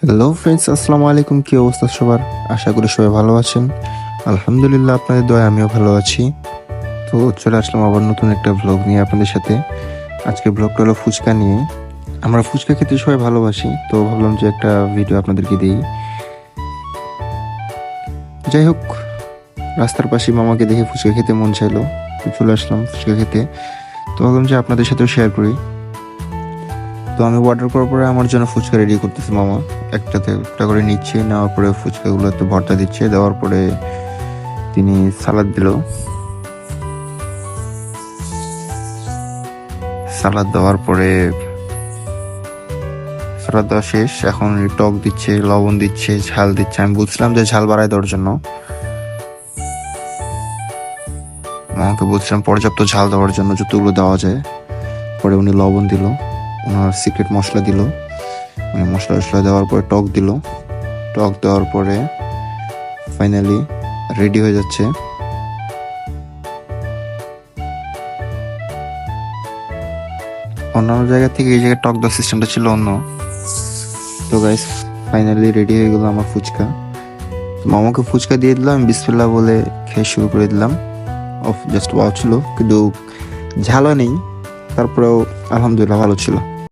Hello friends, আসসালামু আলাইকুম। কি অবস্থা সবার? আশা করি সবাই ভালো আছেন। আলহামদুলিল্লাহ, আপনাদের দয়ায় আমিও ভালো আছি। তো চলে আসলাম আবার নতুন একটা ব্লগ নিয়ে আপনাদের সাথে। আজকে ব্লগটা হলো ফুচকা নিয়ে। আমরা ফুচকা খেতে সবাই ভালোবাসি, তো ভাবলাম যে একটা ভিডিও আপনাদেরকে দিই। যাই হোক, রাস্তার পাশে মামাকে দেখে ফুচকা খেতে মন চাইলো, তো চলে আসলাম ফুচকা খেতে। তো ভাবলাম যে আপনাদের সাথেও শেয়ার করি। তো আমি অর্ডার করার পরে আমার জন্য ফুচকা রেডি করতেছে মামা। একটাতে একটা করে নিচ্ছে, নেওয়ার পরে ফুচকাগুলো একটু ভর্তা দিচ্ছে, দেওয়ার পরে তিনি সালাদ দিল। সালাদ দেওয়ার পরে সালাদ দেওয়া শেষ, এখন টক দিচ্ছে, লবণ দিচ্ছে, ঝাল দিচ্ছে। আমি বলছিলাম যে ঝাল বাড়ায় দেওয়ার জন্য, মামাকে বলছিলাম পর্যাপ্ত ঝাল দেওয়ার জন্য, যতগুলো দেওয়া যায়। পরে উনি লবণ দিল, ওনার সিক্রেট মশলা দিল, মানে মশলা টশলা দেওয়ার পরে টক দিল। টক দেওয়ার পরে ফাইনালি রেডি হয়ে যাচ্ছে। অন্যান্য জায়গা থেকে এই জায়গায় টক দেওয়ার সিস্টেমটা ছিল অন্য। তো গাইস, ফাইনালি রেডি হয়ে গেল আমার ফুচকা। মামাকে ফুচকা দিয়ে দিলাম, আমি বিসমিল্লাহ বলে খেয়ে শুরু করে দিলাম। অফ জাস্ট ওয়াও ছিল, কিন্তু ঝালও নেই, তারপরেও আলহামদুলিল্লাহ ভালো ছিল।